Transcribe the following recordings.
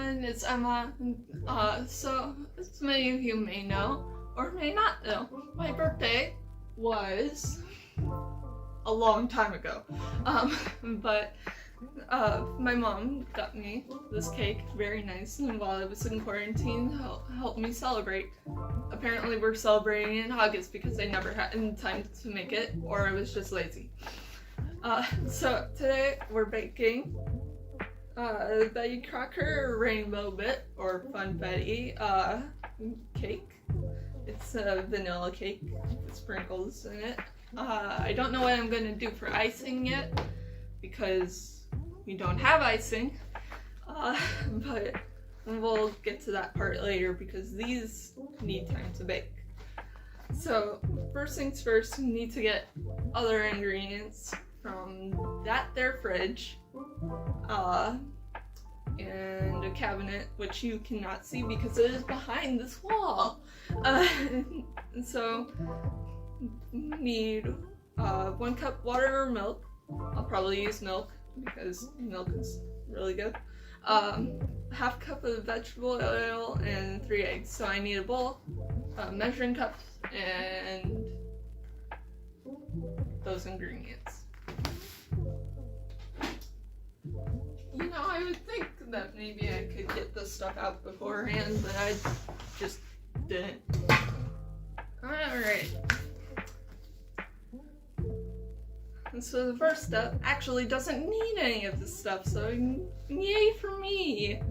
everyone, it's Emma. So, as many of you may know, or may not know, my birthday was a long time ago. But my mom got me this cake, very nice, and while I was in quarantine, helped me celebrate. Apparently we're celebrating in August because I never had time to make it, or I was just lazy. So today we're baking Betty Crocker Rainbow Bit, or Funfetti, cake. It's a vanilla cake with sprinkles in it. I don't know what I'm gonna do for icing yet, because we don't have icing, but we'll get to that part later because these need time to bake. So first things first, we need to get other ingredients from that there fridge, and a cabinet, which you cannot see because it is behind this wall. So need 1 cup water or milk. I'll probably use milk because milk is really good. Half cup of vegetable oil and 3 eggs. So I need a bowl, measuring cups, and those ingredients. You know, I would think that maybe I could get this stuff out beforehand, but I just didn't. Alright. And so the first step actually doesn't need any of this stuff, so yay for me!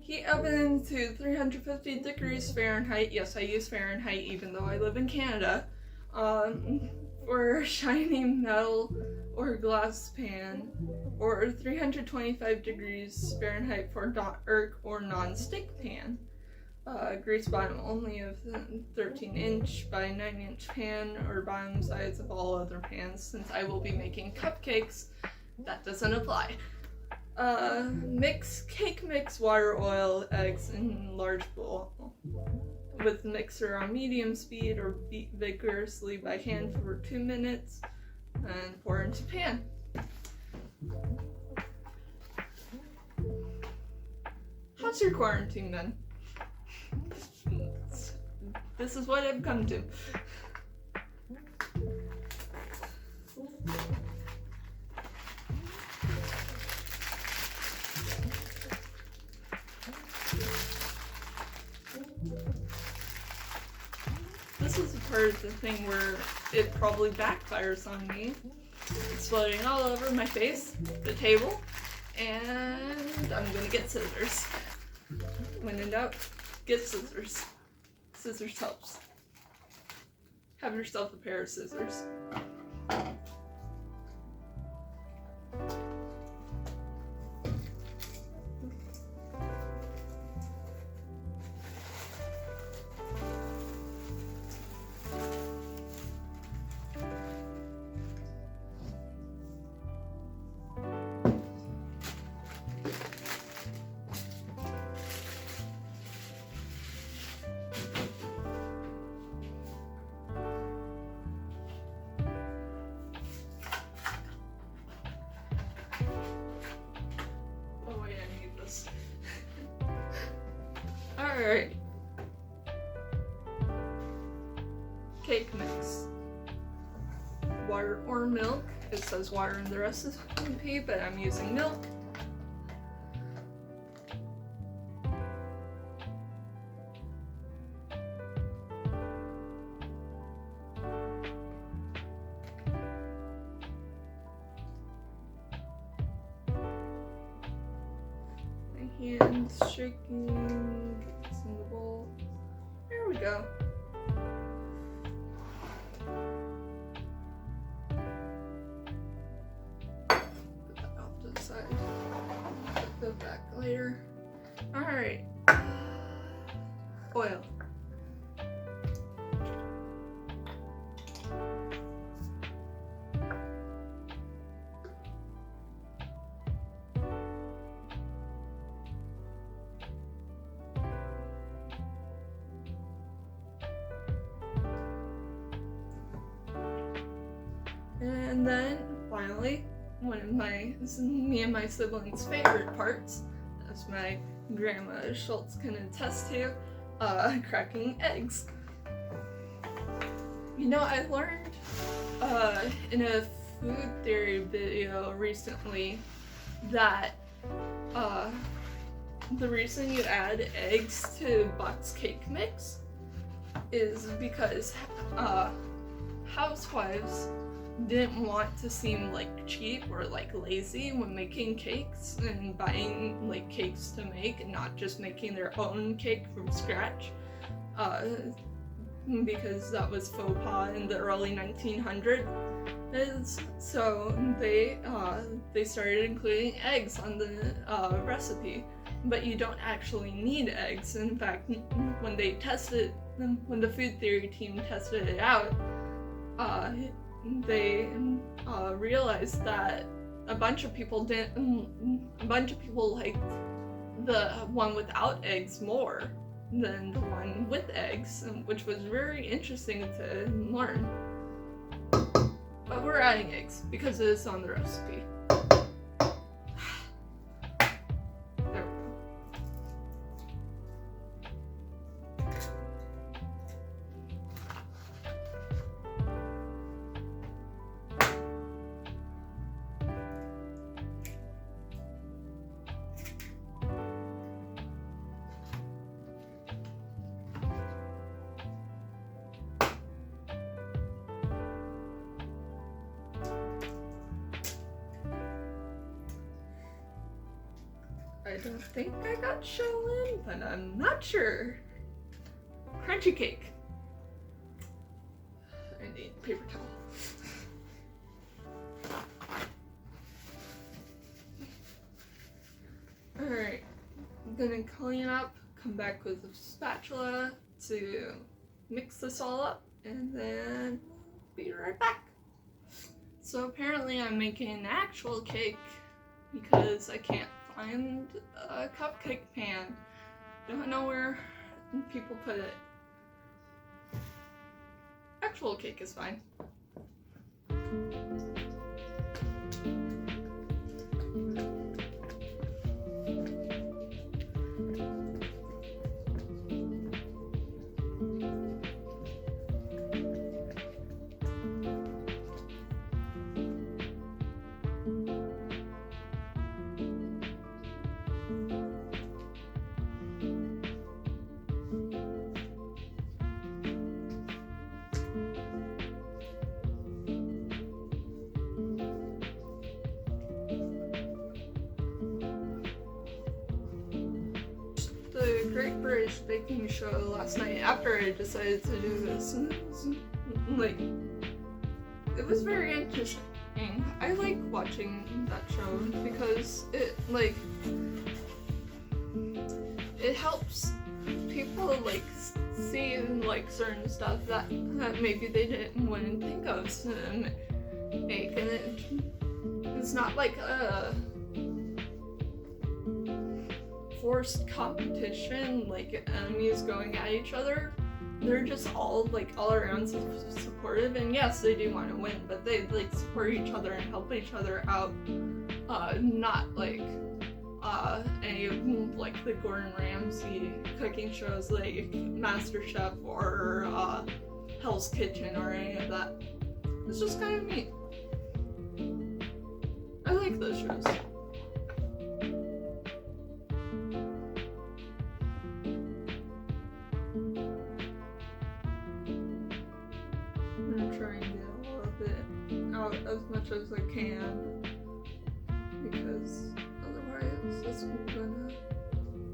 Heat oven to 350 degrees Fahrenheit. Yes, I use Fahrenheit even though I live in Canada. For a shiny metal or glass pan, or 325 degrees Fahrenheit for ERK or non-stick pan. Grease bottom only of 13-inch by 9-inch pan, or bottom sides of all other pans. Since I will be making cupcakes, that doesn't apply. Cake mix, water, oil, eggs in large bowl with the mixer on medium speed, or beat vigorously by hand for 2 minutes, and pour into pan. How's your quarantine been? This is what I've come to. This is the part of the thing where it probably backfires on me. Exploding all over my face, the table, and I'm gonna get scissors. When in doubt, get scissors. Scissors helps. Have yourself a pair of scissors. Alright. Cake mix. Water or milk. It says water in the recipe, but I'm using milk. Hands shaking, get this in the bowl. There we go. Put that off to the side. Put that back later. Alright. Oil. And then finally, me and my siblings' favorite parts, as my grandma Schultz can attest to, cracking eggs. You know, I learned in a food theory video recently that the reason you add eggs to box cake mix is because housewives didn't want to seem like cheap or like lazy when making cakes and buying like cakes to make and not just making their own cake from scratch, because that was faux pas in the early 1900s. So they started including eggs on the recipe, but you don't actually need eggs. In fact, when the food theory team tested it out, they realized that a bunch of people liked the one without eggs more than the one with eggs, which was very interesting to learn. But we're adding eggs because it's on the recipe. There we go. I don't think I got shell in, but I'm not sure. Crunchy cake. I need paper towel. Alright, I'm gonna clean up, come back with a spatula to mix this all up, and then be right back. So apparently I'm making an actual cake because I can't find a cupcake pan. Don't know where people put it. Actual cake is fine. The Great British Baking Show last night after I decided to do this, and it was very interesting. I like watching that show because it helps people see certain stuff that maybe they wouldn't think of to make, and it's not like a forced competition, like enemies going at each other. They're just all around supportive, and yes, they do want to win, but they support each other and help each other out. Not any of the Gordon Ramsay cooking shows like MasterChef or Hell's Kitchen or any of that. It's just kind of neat. I like those shows. As much as I can, because otherwise it's gonna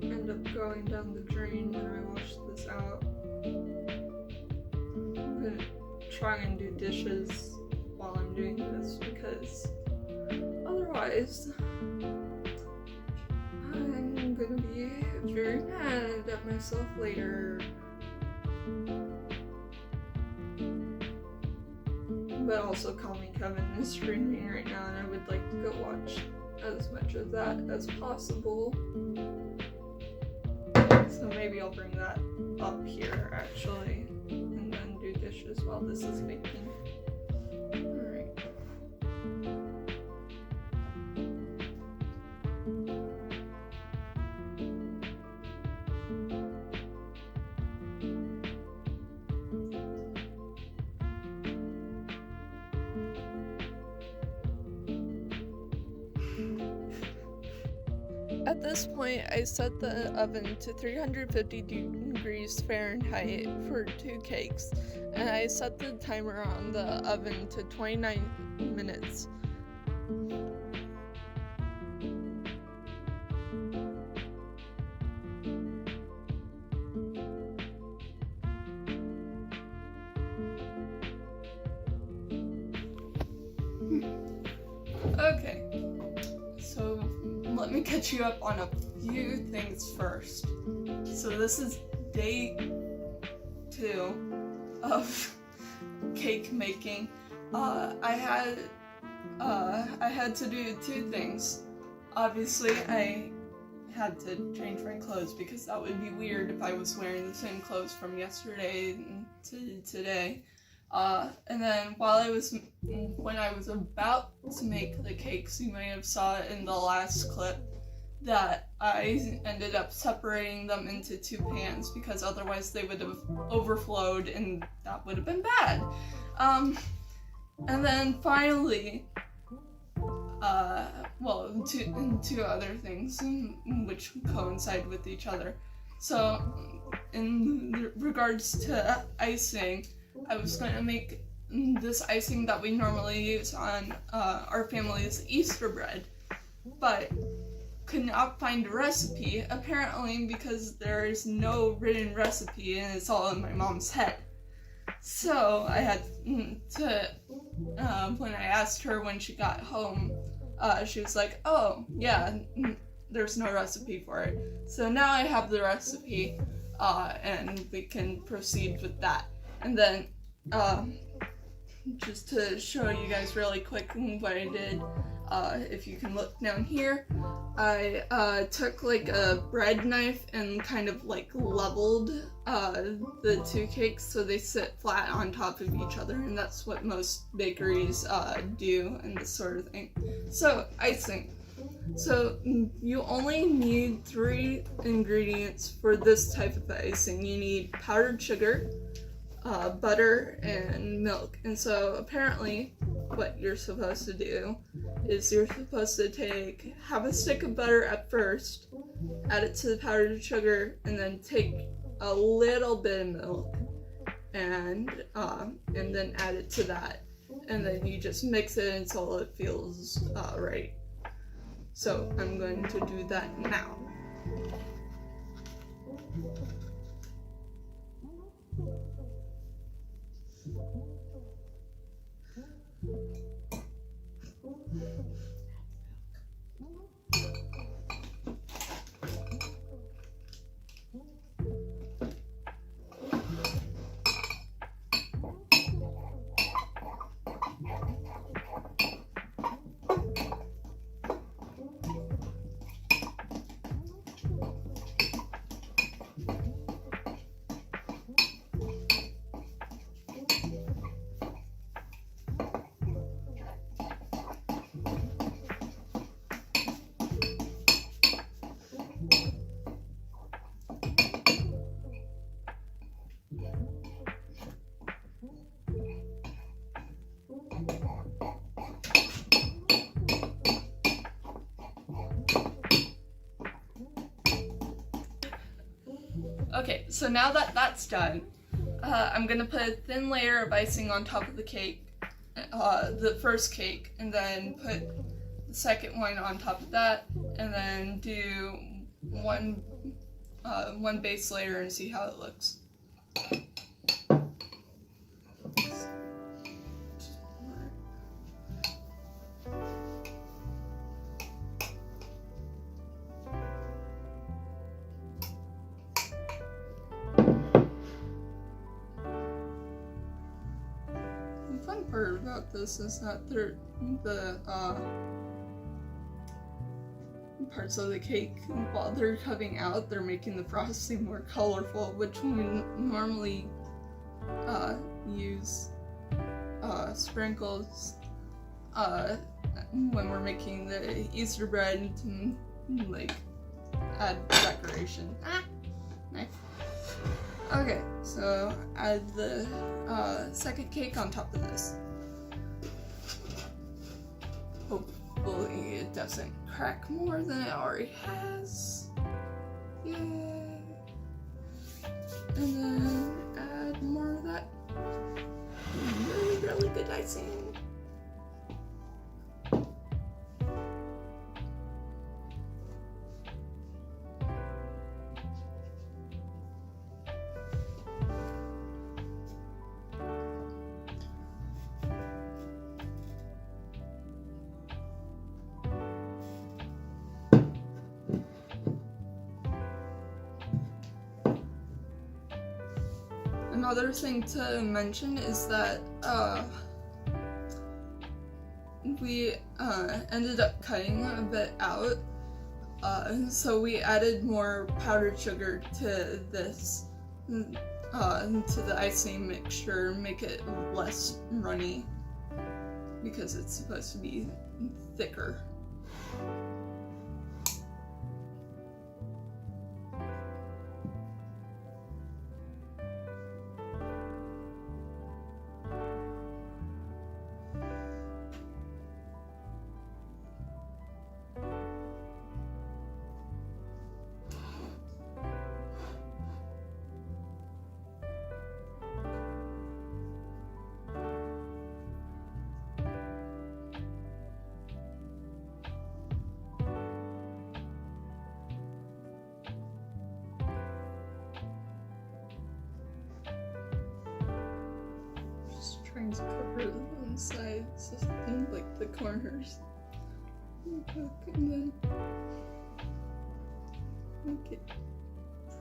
end up going down the drain when I wash this out. I'm gonna try and do dishes while I'm doing this, because otherwise I'm gonna be very mad at myself later. But also Call Me Kevin is streaming right now, and I would like to go watch as much of that as possible. So maybe I'll bring that up here actually, and then do dishes while this is baking. Alright. At this point, I set the oven to 350 degrees Fahrenheit for 2 cakes, and I set the timer on the oven to 29 minutes. Okay, so let me catch you up on a few things first. So this is day 2 of cake making. I had to do 2 things. Obviously, I had to change my clothes because that would be weird if I was wearing the same clothes from yesterday to today. And then when I was about to make the cakes, you may have saw it in the last clip, that I ended up separating them into 2 pans because otherwise they would have overflowed and that would have been bad. And then finally, two other things which coincide with each other. So, in regards to icing, I was going to make this icing that we normally use on our family's Easter bread, but could not find a recipe, apparently because there is no written recipe and it's all in my mom's head. So I had to, when I asked her when she got home, she was like, oh, yeah, there's no recipe for it. So now I have the recipe, and we can proceed with that. And then, just to show you guys really quick what I did, if you can look down here, I took like a bread knife and kind of like leveled the 2 cakes so they sit flat on top of each other, and that's what most bakeries do and this sort of thing. So, icing. So, you only need 3 ingredients for this type of icing. You need powdered sugar, butter, and milk. And so apparently what you're supposed to do is you're supposed to take half a stick of butter at first, add it to the powdered sugar, and then take a little bit of milk and then add it to that, and then you just mix it until it feels right. So I'm going to do that now. Okay, so now that that's done, I'm gonna put a thin layer of icing on top of the cake, the first cake, and then put the second one on top of that, and then do one base layer and see how it looks. The fun part about this is that the parts of the cake, while they're coming out, they're making the frosting more colorful, which we normally use sprinkles when we're making the Easter bread to like add decoration. Nice. Okay, so add the second cake on top of this. Hopefully it doesn't crack more than it already has. Yay. And then add more of that really, really good icing. Another thing to mention is that we ended up cutting a bit out, so we added more powdered sugar to this, to the icing mixture, make it less runny, because it's supposed to be thicker. Trying to cover the insides, like the corners, and then make it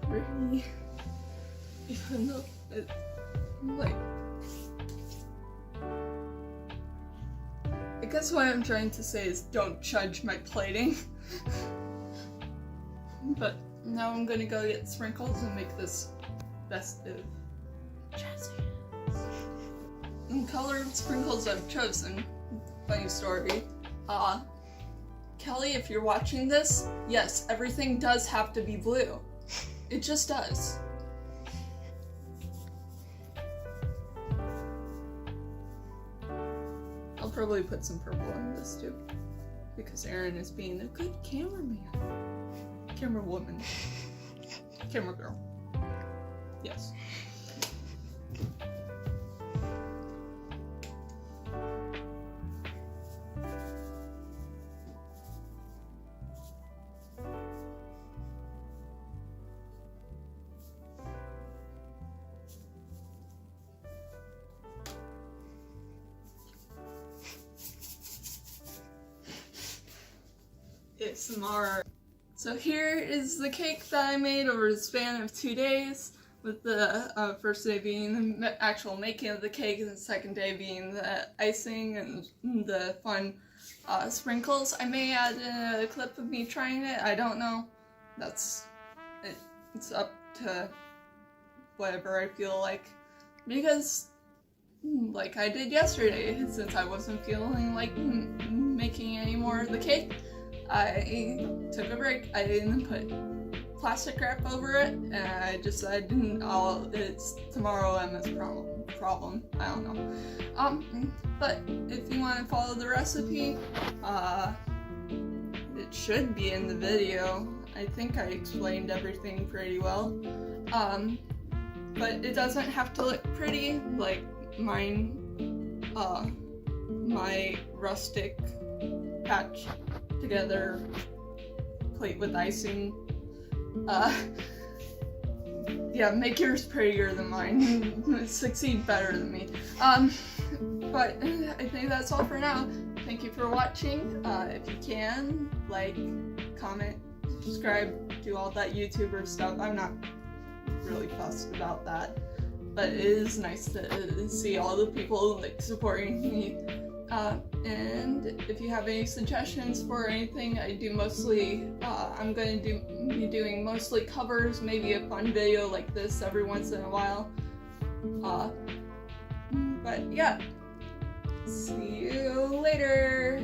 pretty, even though it's like, I guess what I'm trying to say is don't judge my plating. But now I'm gonna go get sprinkles and make this festive. Jazzy. The color of sprinkles I've chosen, funny story, Kelly, if you're watching this, yes, everything does have to be blue. It just does. I'll probably put some purple in this too, because Erin is being a good cameraman. Camera woman. Camera girl. Yes. ASMR. So here is the cake that I made over the span of 2 days, with the first day being the actual making of the cake and the second day being the icing and the fun sprinkles. I may add a clip of me trying it, I don't know. It's up to whatever I feel like, because like I did yesterday, since I wasn't feeling like making any more of the cake, I took a break. I didn't put plastic wrap over it, and I decided it's tomorrow Emma's problem. I don't know. But if you want to follow the recipe, it should be in the video. I think I explained everything pretty well. But it doesn't have to look pretty like mine, my rustic patch together plate with icing. Yeah, make yours prettier than mine. Succeed better than me. But I think that's all for now. Thank you for watching. If you can, like, comment, subscribe, do all that YouTuber stuff. I'm not really fussed about that, but it is nice to see all the people like supporting me. And if you have any suggestions for anything, I do mostly, I'm going to be doing mostly covers, maybe a fun video like this every once in a while. But yeah, see you later!